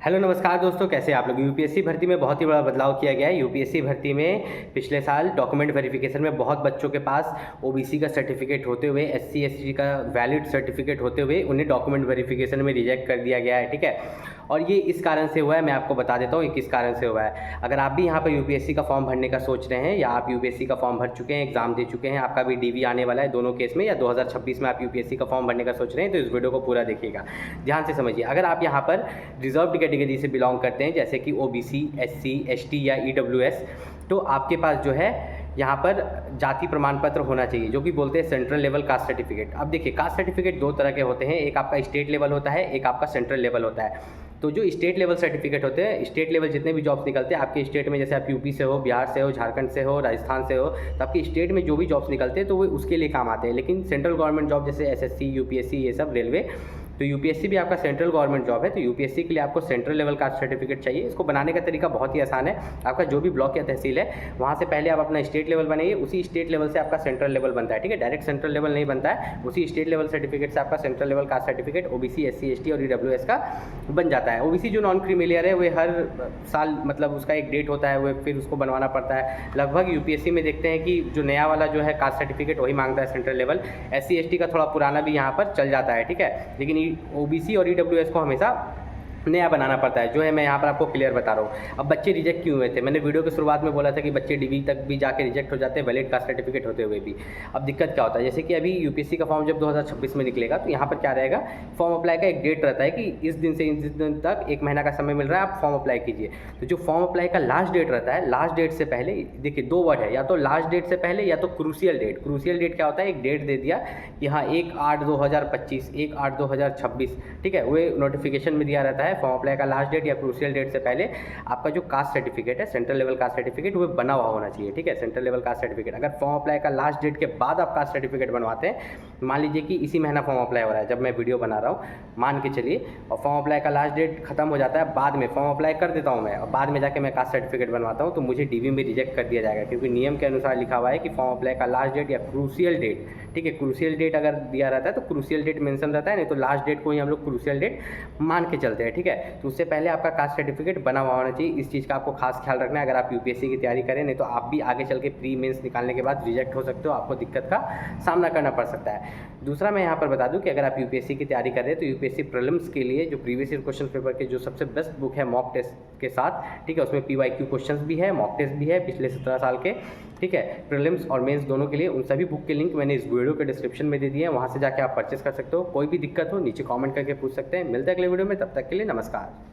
Hello नमस्कार दोस्तों, कैसे आप लोग। यूपीएससी भर्ती में बहुत ही बड़ा बदलाव किया गया है। यूपीएससी भर्ती में पिछले साल डॉक्यूमेंट वेरिफिकेशन में बहुत बच्चों के पास ओबीसी का सर्टिफिकेट होते हुए, एससी एसटी का वैलिड सर्टिफिकेट होते हुए उन्हें डॉक्यूमेंट वेरिफिकेशन में रिजेक्ट कर दिया गया है। ठीक है, और ये इस कारण से हुआ है, मैं आपको बता देता हूँ ये किस कारण से हुआ है। अगर आप भी यहाँ पर यूपीएससी का फॉर्म भरने का सोच रहे हैं या आप यूपीएससी का फॉर्म भर चुके हैं, एग्जाम दे चुके हैं, आपका भी डीवी आने वाला है दोनों केस में, या 2026 में आप यूपीएससी का फॉर्म भरने का सोच रहे हैं, तो इस वीडियो को पूरा देखिएगा, ध्यान से समझिए। अगर आप यहाँ पर रिजर्व्ड कैटेगरी से बिलोंग करते हैं, जैसे कि ओबीसी, एससी, एसटी या ईडब्ल्यूएस, तो आपके पास जो है यहाँ पर जाति प्रमाण पत्र होना चाहिए, जो कि बोलते हैं सेंट्रल लेवल कास्ट सर्टिफिकेट। अब देखिए, कास्ट सर्टिफिकेट दो तरह के होते हैं, एक आपका स्टेट लेवल होता है, एक आपका सेंट्रल लेवल होता है। तो जो स्टेट लेवल सर्टिफिकेट होते हैं, स्टेट लेवल जितने भी जॉब्स निकलते हैं आपके स्टेट में, जैसे आप यूपी से हो, बिहार से हो, झारखंड से हो, राजस्थान से हो, तो आपके स्टेट में जो भी जॉब्स निकलते हैं तो वो उसके लिए काम आते हैं। लेकिन सेंट्रल गवर्नमेंट जॉब जैसे एसएससी, यूपीएससी, ये सब, रेलवे, तो यूपीएससी भी आपका सेंट्रल गवर्नमेंट जॉब है, तो यूपीएससी के लिए आपको सेंट्रल लेवल कास्ट सर्टिफिकेट चाहिए। इसको बनाने का तरीका बहुत ही आसान है। आपका जो भी ब्लॉक या तहसील है, वहाँ से पहले आप अपना स्टेट लेवल बनाइए, उसी स्टेट लेवल से आपका सेंट्रल लेवल बनता है। ठीक है, डायरेक्ट सेंट्रल लेवल नहीं बनता है, उसी स्टेट लेवल सर्टिफिकेट से आपका central level caste certificate OBC, SC, ST और ईडब्ल्यूएस का बन जाता है। ओबीसी जो नॉन क्रीमिलियर है, वो हर साल मतलब उसका एक डेट होता है, वो फिर उसको बनवाना पड़ता है। लगभग यूपीएससी में देखते हैं कि जो नया वाला जो है कास्ट सर्टिफिकेट वही मांगता है सेंट्रल लेवल। एससी एसटी का थोड़ा पुराना भी यहाँ पर चल जाता है। ठीक है, लेकिन ओबीसी और ईडब्ल्यूएस को हमेशा नया बनाना पड़ता है, जो है मैं यहाँ पर आपको क्लियर बता रहा हूँ। अब बच्चे रिजेक्ट क्यों हुए थे, मैंने वीडियो की शुरुआत में बोला था कि बच्चे डीवी तक भी जाके रिजेक्ट हो जाते हैं वैलिड कास्ट सर्टिफिकेट होते हुए भी। अब दिक्कत क्या होता है, जैसे कि अभी यूपीएससी का फॉर्म जब 2026 में निकलेगा, तो यहाँ पर क्या रहेगा, फॉर्म अप्लाई का एक डेट रहता है कि इस दिन से इस दिन तक 1 महीना का समय मिल रहा है, आप फॉर्म अप्लाई कीजिए। तो जो फॉर्म अप्लाई का लास्ट डेट रहता है, लास्ट डेट से पहले देखिए दो वर्ड है, या तो लास्ट डेट से पहले या तो क्रूशियल डेट। क्रूशियल डेट क्या होता है, एक डेट दे दिया कि हाँ 1/8/2025, 1/8/2026, ठीक है, वो नोटिफिकेशन में दिया रहता है। फॉर्म अप्लाई का लास्ट डेट या क्रूशियल डेट से पहले आपका जो कास्ट सर्टिफिकेट है, सेंट्रल लेवल कास्ट सर्टिफिकेट, वो बना हुआ होना चाहिए। ठीक है, सेंट्रल लेवल कास्ट सर्टिफिकेट। अगर फॉर्म अप्लाई का लास्ट डेट के बाद आप कास्ट सर्टिफिकेट बनवाते हैं, मान लीजिए कि इसी महीना फॉर्म अप्लाई हो रहा है जब मैं वीडियो बना रहा हूँ, मान के चलिए, और फॉर्म अप्लाई का लास्ट डेट खत्म हो जाता है, बाद में फॉर्म अप्लाई कर देता हूँ मैं, और बाद में जाके मैं कास्ट सर्टिफिकेट बनवाता हूँ, तो मुझे डीवी में रिजेक्ट कर दिया जाएगा, क्योंकि नियम के अनुसार लिखा हुआ है कि फॉर्म अप्लाई का लास्ट डेट या क्रूशियल डेट, ठीक है, क्रूशियल डेट अगर दिया रहता है तो क्रूशियल डेट मेंशन रहता है, नहीं तो लास्ट डेट को ही हम लोग क्रूशियल डेट मान के चलते हैं। ठीक है, तो उससे पहले आपका कास्ट सर्टिफिकेट बना हुआ होना चाहिए। इस चीज़ का आपको खास ख्याल रखना है अगर आप यूपीएससी की तैयारी करें, नहीं तो आप भी आगे चल के प्री मेंस निकालने के बाद रिजेक्ट हो सकते हो, आपको दिक्कत का सामना करना पड़ सकता है। दूसरा मैं यहाँ पर बता दूं कि अगर आप यूपीएससी की तैयारी कर रहे हैं तो यूपीएससी प्रीलिम्स के लिए जो प्रीवियस ईयर क्वेश्चन पेपर के जो सबसे बेस्ट बुक है मॉक टेस्ट के साथ, ठीक है, उसमें पीवाईक्यू क्वेश्चंस भी है, मॉक टेस्ट भी है पिछले 17 साल के, ठीक है, प्रीलिम्स और मेंस दोनों के लिए। उन सभी बुक के लिंक मैंने इस वीडियो के डिस्क्रिप्शन में दे दिए हैं, वहाँ से जाके आप परचेस कर सकते हो। कोई भी दिक्कत हो नीचे कमेंट करके पूछ सकते हैं। मिलते हैं अगले वीडियो में, तब तक के लिए नमस्कार।